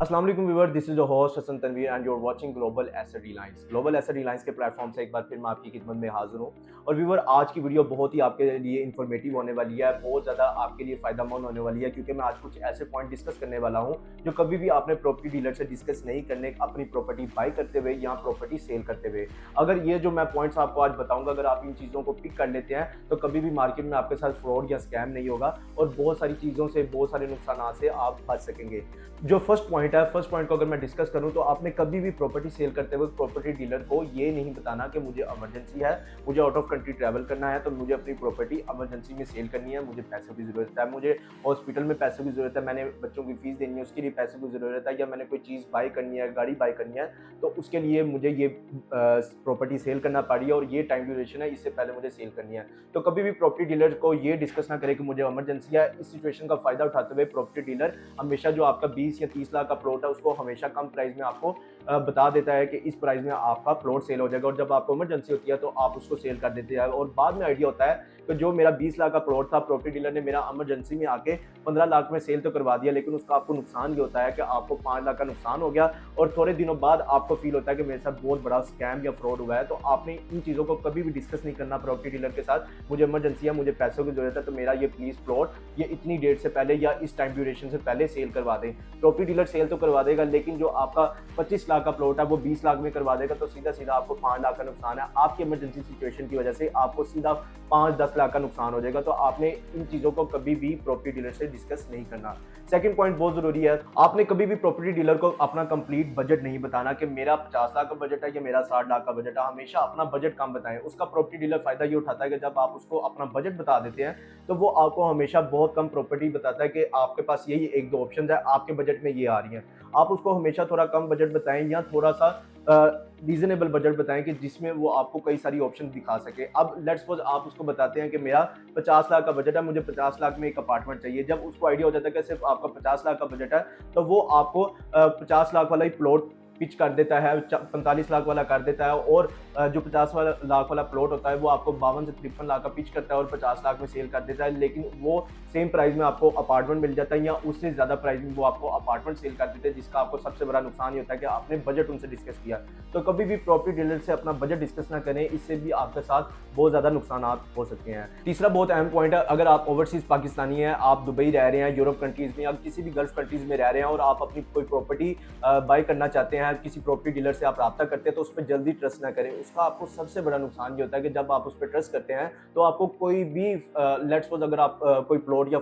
अस्सलाम वालेकुम viewer, this is your host Hasan Tanveer and you are watching Global Asset Reliance. Global Asset Reliance के platform से एक बार फिर मैं आपकी खिदमत में हाजिर हूँ। और व्यूअर, आज की वीडियो बहुत ही आपके लिए इन्फॉर्मेटिव होने वाली है, बहुत ज़्यादा आपके लिए फ़ायदेमंद होने वाली है, क्योंकि मैं आज कुछ ऐसे पॉइंट डिस्कस करने वाला हूँ जो कभी भी आपने प्रॉपर्टी डीलर से डिस्कस नहीं करने, अपनी प्रॉपर्टी बाई करते हुए या प्रॉपर्टी सेल करते हुए। अगर ये जो मैं पॉइंट्स आपको आज बताऊंगा, अगर आप इन चीज़ों को पिक कर लेते हैं तो कभी भी मार्केट में आपके साथ फ्रॉड या स्कैम नहीं होगा और बहुत सारी चीज़ों से, बहुत सारे नुकसान से आप बच सकेंगे। जो फर्स्ट पॉइंट है, फर्स्ट पॉइंट को अगर मैं डिस्कस करूं तो आपने कभी भी प्रॉपर्टी सेल करते हुए प्रॉपर्टी डीलर को ये नहीं बताना कि मुझे इमरजेंसी है, मुझे आउट ऑफ कंट्री ट्रैवल करना है, तो मुझे अपनी प्रॉपर्टी इमरजेंसी में सेल करनी है, मुझे पैसों की ज़रूरत है, मुझे हॉस्पिटल में पैसों की ज़रूरत है, मैंने बच्चों की फीस देनी है, उसके लिए पैसों की ज़रूरत है, या मैंने कोई चीज़ बाई करनी है, गाड़ी बाई करनी है, तो उसके लिए मुझे ये प्रॉपर्टी सेल करना पड़ी है और ये टाइम ड्यूरेशन है, इससे पहले मुझे सेल करनी है। तो कभी भी प्रॉपर्टी डीलर को ये डिस्कस ना करें कि मुझे इमरजेंसी है। इस सिचुएशन का फ़ायदा उठाते हुए प्रॉपर्टी डीलर हमेशा जो आपका 20 या 30 लाख का प्लॉट है उसको हमेशा कम प्राइस में आपको बता देता है कि इस प्राइस में आपका प्लॉट सेल हो जाएगा, और जब आपको इमरजेंसी होती है तो आप उसको सेल कर देते हैं। और बाद में आइडिया होता है कि जो मेरा 20 लाख का प्लॉट था, प्रॉपर्टी डीलर ने मेरा इमरजेंसी में आके 15 लाख में सेल तो करवा दिया, लेकिन उसका आपको नुकसान ये होता है कि आपको 5 लाख का नुकसान हो गया और थोड़े दिनों बाद आपको फील होता है कि मेरे साथ बहुत बड़ा स्कैम या फ्रॉड हुआ है। तो आपने इन चीज़ों को कभी भी डिस्कस नहीं करना प्रॉपर्टी डीलर के साथ। मुझे इमरजेंसी है, मुझे पैसों की जरूरत है, तो मेरा ये प्लीज़ प्लॉट ये इतनी डेट से पहले या इस टाइम ड्यूरेशन से पहले सेल करवा दें। प्रॉपर्टी डीलर सेल तो करवा देगा, लेकिन जो आपका 25 लाख का प्लॉट है वो 20 लाख में करवा देगा, तो सीधा सीधा आपको 5 लाख का नुकसान है। आपकी इमरजेंसी सिचुएशन की वजह से आपको सीधा 5-10 लाख का नुकसान हो जाएगा। तो आपने इन चीज़ों को कभी भी प्रॉपर्टी डीलर से डिस्कस नहीं करना। सेकंड पॉइंट बहुत ज़रूरी है, आपने कभी भी प्रॉपर्टी डीलर को अपना कंप्लीट बजट नहीं बताना कि मेरा 50 लाख का बजट है या मेरा 60 लाख का बजट है। हमेशा अपना बजट कम बताएं। उसका प्रॉपर्टी डीलर फायदा ये उठाता है कि जब आप उसको अपना बजट बता देते हैं तो वो आपको हमेशा बहुत कम प्रॉपर्टी बताता है कि आपके पास यही 1-2 ऑप्शन है, आपके बजट में ये आ रही हैं। आप उसको हमेशा थोड़ा कम बजट बताएं या थोड़ा सा रीजनेबल बजट बताएं कि जिसमें वो आपको कई सारी ऑप्शन दिखा सके। अब लेट्स सपोज आप उसको बताते हैं कि मेरा 50 लाख का बजट है, मुझे 50 लाख में एक अपार्टमेंट चाहिए। जब उसको आइडिया हो जाता है कि सिर्फ आपका 50 लाख का बजट है, तो वो आपको 50 लाख वाला ही प्लॉट पिच कर देता है, 45 लाख वाला कर देता है, और जो 50 लाख वाला प्लॉट होता है वो आपको 52 से 53 लाख का पिच करता है और 50 लाख में सेल कर देता है। लेकिन वो सेम प्राइस में आपको अपार्टमेंट मिल जाता है या उससे ज़्यादा प्राइस में वो आपको अपार्टमेंट सेल कर देते हैं, जिसका आपको सबसे बड़ा नुकसान ये होता है कि आपने बजट उनसे डिस्कस किया। तो कभी भी प्रॉपर्टी डीलर से अपना बजट डिस्कस ना करें, इससे भी आपके साथ बहुत ज़्यादा नुकसान हो सकते हैं। तीसरा बहुत अहम पॉइंट है, अगर आप ओवरसीज़ पाकिस्तानी हैं, आप दुबई रह रहे हैं, यूरोप कंट्रीज़ में या किसी भी गल्फ कंट्रीज़ में रह रहे हैं और आप अपनी कोई प्रॉपर्टी बाई करना चाहते हैं, किसी प्रॉपर्टी डीलर से आप राब्ता करते हैं, तो उस पर जल्दी ट्रस्ट ना करें। उसका आपको सबसे बड़ा नुकसान ये होता है कि जब आप उस पर ट्रस्ट करते हैं तो आपको कोई भी लेट्स सपोज अगर आप कोई प्लॉट या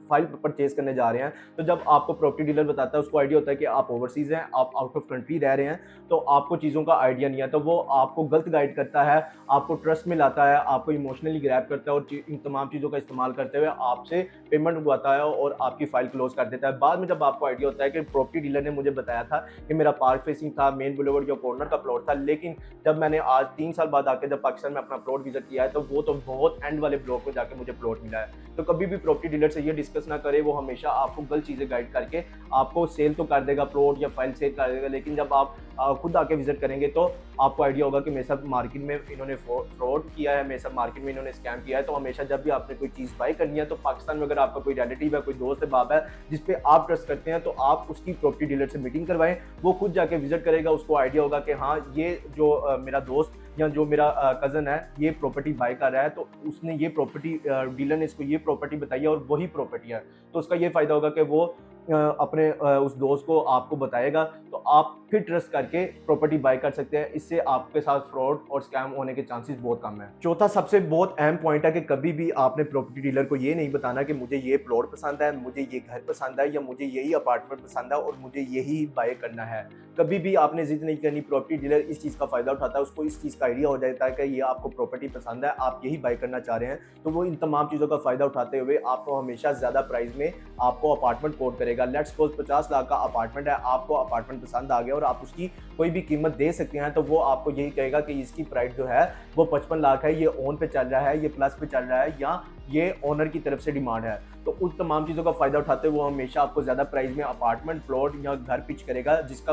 फाइल परचेज करने जा रहे हैं, तो जब आपको प्रॉपर्टी डीलर बताता है, उसको आइडिया होता है कि आप ओवरसीज हैं, आप आउट ऑफ कंट्री रह रहे हैं, तो आपको चीज़ों का आइडिया नहीं है, तो वो आपको गलत गाइड करता है, आपको ट्रस्ट में लाता है, आपको इमोशनली ग्रैब करता है और इन तमाम चीज़ों का इस्तेमाल करते हुए आपसे पेमेंट उगवाता है और आपकी फाइल क्लोज कर देता है। बाद में जब आपको आइडिया होता है कि प्रॉपर्टी डीलर ने मुझे बताया था कि मेरा पार्क फेसिंग था, मेन बुलेवर्ड या कॉर्नर का प्लॉट था, लेकिन जब मैंने आज 3 साल बाद आके जब पाकिस्तान में अपना प्लॉट विजिट किया है, तो वो तो बहुत एंड वाले ब्लॉक में जाके मुझे प्लॉट मिला है। तो कभी भी प्रॉपर्टी डीलर से ये डिस्कस ना करे, वो हमेशा आपको गलत चीज़ें गाइड करके आपको सेल तो कर देगा, प्लॉट या फाइल सेल कर देगा, लेकिन जब आप खुद आके विजिट करेंगे तो आपको आइडिया होगा कि मेरे साथ मार्केट में इन्होंने फ्रॉड किया है, मेरे साथ मार्केट में इन्होंने स्कैम किया है। तो हमेशा जब भी आपने कोई चीज़ बाई करनी है, तो पाकिस्तान में अगर आपका कोई रिलेटिव है, कोई दोस्त है, बाप है जिस पे आप ट्रस्ट करते हैं, तो आप उसकी प्रॉपर्टी डीलर से मीटिंग करवाएं। वो खुद जाके विजिट करेगा, उसको आइडिया होगा कि हाँ, ये जो मेरा दोस्त या जो मेरा कज़न है ये प्रॉपर्टी बाय कर रहा है, तो उसने ये प्रॉपर्टी डीलर ने इसको ये प्रॉपर्टी बताई है और वही प्रॉपर्टी है, तो उसका ये फ़ायदा होगा कि वो अपने उस दोस्त को आपको बताएगा, तो आप फिर ट्रस्ट करके प्रॉपर्टी बाय कर सकते हैं। इससे आपके साथ फ्रॉड और स्कैम होने के चांसेस बहुत कम है। चौथा सबसे बहुत अहम पॉइंट है कि कभी भी आपने प्रॉपर्टी डीलर को ये नहीं बताना कि मुझे ये प्लॉट पसंद है, मुझे ये घर पसंद है या मुझे यही अपार्टमेंट पसंद है और मुझे यही बाय करना है। कभी भी आपने जिद नहीं करनी। प्रॉपर्टी डीलर इस चीज़ का फ़ायदा उठाता है, उसको इस चीज़ का आइडिया हो जाता है कि ये आपको प्रॉपर्टी पसंद है, आप यही बाय करना चाह रहे हैं, तो वो इन तमाम चीज़ों का फ़ायदा उठाते हुए आपको हमेशा ज़्यादा प्राइस में आपको अपार्टमेंट कोट करेगा। लेट्स सपोज 50 लाख का अपार्टमेंट है, आपको अपार्टमेंट पसंद आ गया और आप उसकी कोई भी कीमत दे सकते हैं, तो वो आपको यही कहेगा कि इसकी प्राइस जो है वो 55 लाख है, ये ऑन पे चल रहा है, ये प्लस पे चल रहा है, या ये ओनर की तरफ से डिमांड है। तो उस तमाम चीज़ों का फ़ायदा उठाते हुए वो हमेशा आपको ज़्यादा प्राइस में अपार्टमेंट, प्लॉट या घर पिच करेगा, जिसका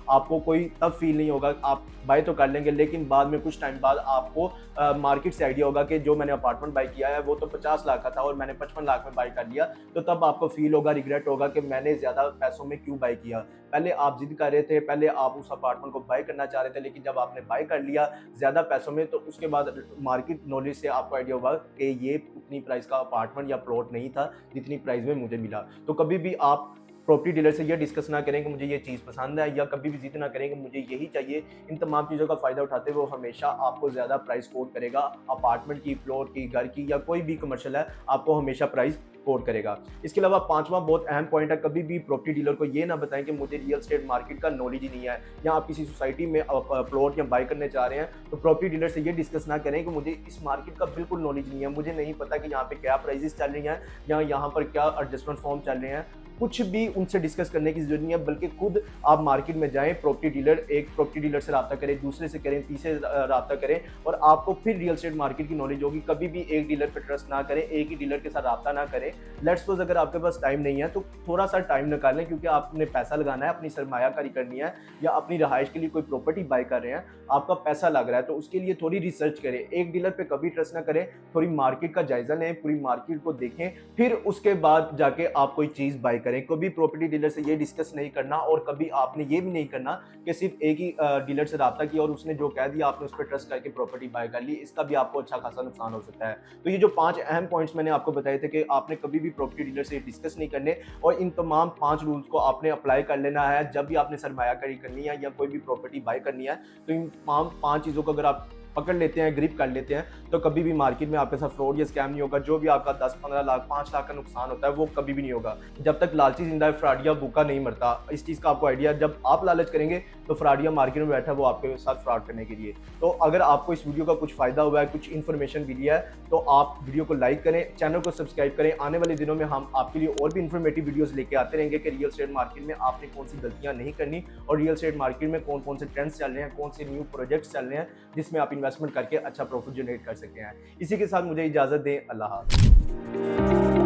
आपको कोई तब फील नहीं होगा। आप बाय तो कर लेंगे, लेकिन बाद में कुछ टाइम बाद आपको मार्केट से आइडिया होगा कि जो मैंने अपार्टमेंट बाय किया है वो तो 50 लाख का था और मैंने 55 लाख में बाय कर लिया। तो तब आपको फील होगा, रिग्रेट होगा कि मैंने ज़्यादा पैसों में क्यों बाय किया। पहले आप ज़िद कर रहे थे, पहले आप उस अपार्टमेंट को बाय करना चाह रहे थे, लेकिन जब आपने बाय कर लिया ज़्यादा पैसों में, तो उसके बाद मार्केट नॉलेज से आपको आइडिया होगा कि ये उतनी प्राइस का अपार्टमेंट या प्लॉट नहीं था जितनी प्राइस में मुझे मिला। तो कभी भी आप प्रॉपर्टी डीलर से ये डिस्कस ना करें कि मुझे ये चीज़ पसंद है, या कभी भी जिद ना करें कि मुझे यही चाहिए। इन तमाम चीज़ों का फ़ायदा उठाते हुए वो हमेशा आपको ज़्यादा प्राइस कोट करेगा। अपार्टमेंट की, प्लॉट की, घर की या कोई भी कमर्शियल है, आपको हमेशा प्राइस कोट करेगा। इसके अलावा पांचवा बहुत अहम पॉइंट है, कभी भी प्रॉपर्टी डीलर को ये ना बताएं कि मुझे रियल एस्टेट मार्केट का नॉलेज ही नहीं है, या आप किसी सोसाइटी में प्लॉट या बाय करने चाह रहे हैं तो प्रॉपर्टी डीलर से ये डिस्कस ना करें कि मुझे इस मार्केट का बिल्कुल नॉलेज नहीं है, मुझे नहीं पता कि यहाँ पे क्या प्राइसेस चल रही हैं या यहाँ पर क्या एडजस्टमेंट फॉर्म चल रहे हैं। कुछ भी उनसे डिस्कस करने की जरूरत नहीं है, बल्कि खुद आप मार्केट में जाएं, प्रॉपर्टी डीलर, एक प्रॉपर्टी डीलर से रब्ता करें, दूसरे से करें, तीसरे रब्ता करें, और आपको फिर रियल एस्टेट मार्केट की नॉलेज होगी। कभी भी एक डीलर पर ट्रस्ट ना करें, एक ही डीलर के साथ रब्ता ना करें। लेट्स सपोज अगर आपके पास टाइम नहीं है तो थोड़ा सा टाइम निकालें, क्योंकि आपने पैसा लगाना है, अपनी सरमायाकारी करनी है, या अपनी रहाइश के लिए कोई प्रॉपर्टी बाय कर रहे हैं, आपका पैसा लग रहा है, तो उसके लिए थोड़ी रिसर्च करें। एक डीलर पे कभी ट्रस्ट ना करें, थोड़ी मार्केट का जायजा लें, पूरी मार्केट को देखें, फिर उसके बाद जाके आप कोई चीज़ बाय करें। कभी प्रॉपर्टी डीलर से ये डिस्कस नहीं करना, और कभी आपने ये भी नहीं करना कि सिर्फ एक ही डीलर से रब्ता किया और उसने जो कह दिया आपने उस पर ट्रस्ट करके प्रॉपर्टी बाय कर ली। इसका भी आपको अच्छा खासा नुकसान हो सकता है। तो ये जो 5 अहम पॉइंट्स मैंने आपको बताए थे कि आपने कभी भी प्रॉपर्टी डीलर से डिस्कस नहीं करने, और इन तमाम 5 रूल्स को आपने अप्लाई कर लेना है जब भी आपने सरमायाकारी करनी है या कोई भी प्रॉपर्टी बाय करनी है। तो इन तमाम 5 चीज़ों को अगर आप पकड़ लेते हैं, ग्रिप कर लेते हैं, तो कभी भी मार्केट में आपके साथ फ्रॉड या स्कैम नहीं होगा। जो भी आपका 10-15 लाख, 5 लाख का नुकसान होता है वो कभी भी नहीं होगा। जब तक लालची जिंदा है, फ्रॉडिया भूखा नहीं मरता। इस चीज़ का आपको आइडिया, जब आप लालच करेंगे तो फ्रॉडिया मार्केट में बैठा है वो आपके साथ फ्रॉड करने के लिए। तो अगर आपको इस वीडियो का कुछ फ़ायदा हुआ है, कुछ इन्फॉर्मेशन मिली है, तो आप वीडियो को लाइक करें, चैनल को सब्सक्राइब करें। आने वाले दिनों में हम आपके लिए और भी इन्फॉर्मेटिव वीडियोज़ लेके आते रहेंगे कि रियल एस्टेट मार्केट में आपने कौन सी गलतियाँ नहीं करनी, और रियल एस्टेट मार्केट में कौन कौन से ट्रेंड्स चल रहे हैं, कौन से न्यू प्रोजेक्ट्स चल रहे हैं जिसमें आप इन्वेस्टमेंट करके अच्छा प्रॉफिट जनरेट कर सकते हैं। इसी के साथ मुझे इजाज़त दें। अल्लाह हाफ़िज़।